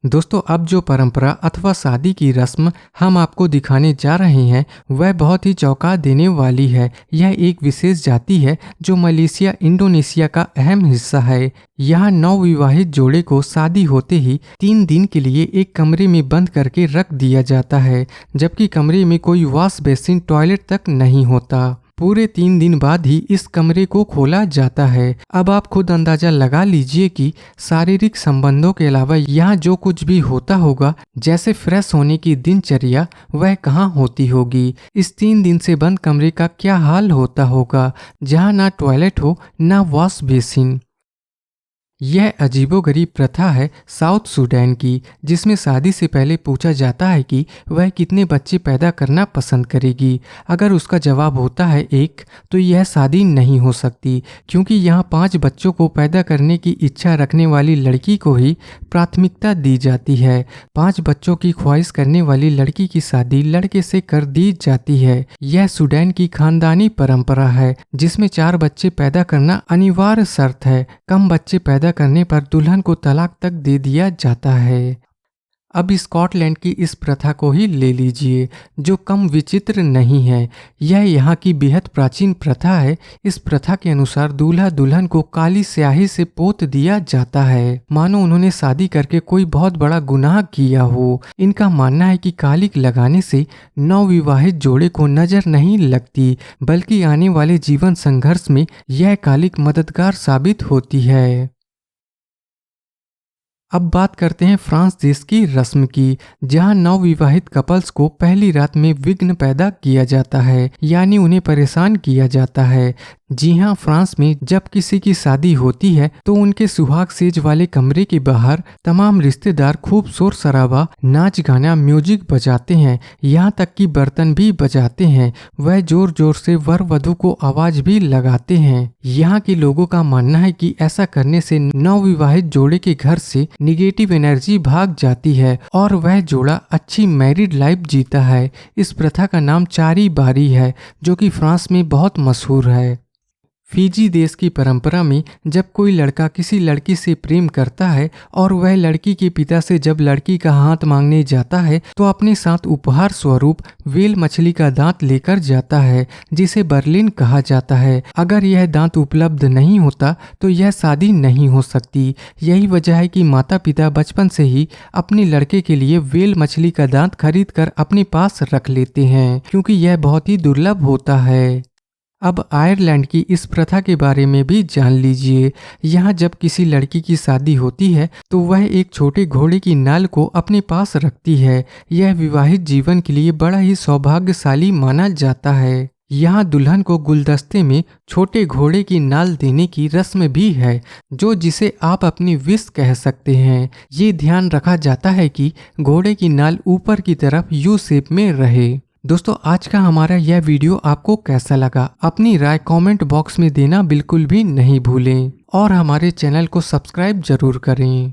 दोस्तों, अब जो परंपरा अथवा शादी की रस्म हम आपको दिखाने जा रहे हैं वह बहुत ही चौंका देने वाली है। यह एक विशेष जाति है जो मलेशिया इंडोनेशिया का अहम हिस्सा है। यहाँ नवविवाहित जोड़े को शादी होते ही 3 दिन के लिए एक कमरे में बंद करके रख दिया जाता है, जबकि कमरे में कोई वॉश बेसिन टॉयलेट तक नहीं होता। पूरे 3 दिन बाद ही इस कमरे को खोला जाता है। अब आप खुद अंदाजा लगा लीजिए कि शारीरिक संबंधों के अलावा यहाँ जो कुछ भी होता होगा, जैसे फ्रेश होने की दिनचर्या, वह कहाँ होती होगी। इस 3 दिन से बंद कमरे का क्या हाल होता होगा, जहाँ ना टॉयलेट हो ना वॉश बेसिन। यह अजीबोगरीब प्रथा है साउथ सूडान की, जिसमें शादी से पहले पूछा जाता है कि वह कितने बच्चे पैदा करना पसंद करेगी। अगर उसका जवाब होता है 1, तो यह शादी नहीं हो सकती, क्योंकि यहाँ 5 बच्चों को पैदा करने की इच्छा रखने वाली लड़की को ही प्राथमिकता दी जाती है। 5 बच्चों की ख्वाहिश करने वाली लड़की की शादी लड़के से कर दी जाती है। यह सूडान की खानदानी परंपरा है, जिसमें 4 बच्चे पैदा करना अनिवार्य शर्त है। कम बच्चे पैदा करने पर दुल्हन को तलाक तक दे दिया जाता है। अब स्कॉटलैंड की इस प्रथा को ही ले लीजिए, जो कम विचित्र नहीं है। यह यहाँ की बेहद प्राचीन प्रथा है। इस प्रथा के अनुसार दूल्हा दुल्हन को काली स्याही से पोत दिया जाता है, मानो उन्होंने शादी करके कोई बहुत बड़ा गुनाह किया हो। इनका मानना है कि कालिक लगाने से नवविवाहित जोड़े को नजर नहीं लगती, बल्कि आने वाले जीवन संघर्ष में यह कालिक मददगार साबित होती है। अब बात करते हैं फ्रांस देश की रस्म की, जहां नवविवाहित कपल्स को पहली रात में विघ्न पैदा किया जाता है, यानी उन्हें परेशान किया जाता है। जी हां, फ्रांस में जब किसी की शादी होती है तो उनके सुहाग सेज वाले कमरे के बाहर तमाम रिश्तेदार खूब शोर शराबा, नाच गाना, म्यूजिक बजाते हैं, यहाँ तक कि बर्तन भी बजाते हैं। वह जोर जोर से वर वधू को आवाज भी लगाते हैं। यहाँ के लोगों का मानना है कि ऐसा करने से नवविवाहित जोड़े के घर से निगेटिव एनर्जी भाग जाती है और वह जोड़ा अच्छी मैरिड लाइफ जीता है। इस प्रथा का नाम चारी बारी है, जो कि फ्रांस में बहुत मशहूर है। फिजी देश की परंपरा में जब कोई लड़का किसी लड़की से प्रेम करता है और वह लड़की के पिता से जब लड़की का हाथ मांगने जाता है तो अपने साथ उपहार स्वरूप व्हेल मछली का दांत लेकर जाता है, जिसे बर्लिन कहा जाता है। अगर यह दांत उपलब्ध नहीं होता तो यह शादी नहीं हो सकती। यही वजह है कि माता पिता बचपन से ही अपने लड़के के लिए व्हेल मछली का दांत खरीद कर अपने पास रख लेते हैं, क्योंकि यह बहुत ही दुर्लभ होता है। अब आयरलैंड की इस प्रथा के बारे में भी जान लीजिए। यहाँ जब किसी लड़की की शादी होती है तो वह एक छोटे घोड़े की नाल को अपने पास रखती है। यह विवाहित जीवन के लिए बड़ा ही सौभाग्यशाली माना जाता है। यहाँ दुल्हन को गुलदस्ते में छोटे घोड़े की नाल देने की रस्म भी है, जो जिसे आप अपनी विश कह सकते हैं। ये ध्यान रखा जाता है कि घोड़े की नाल ऊपर की तरफ यू शेप में रहे। दोस्तों, आज का हमारा यह वीडियो आपको कैसा लगा, अपनी राय कमेंट बॉक्स में देना बिल्कुल भी नहीं भूलें और हमारे चैनल को सब्सक्राइब जरूर करें।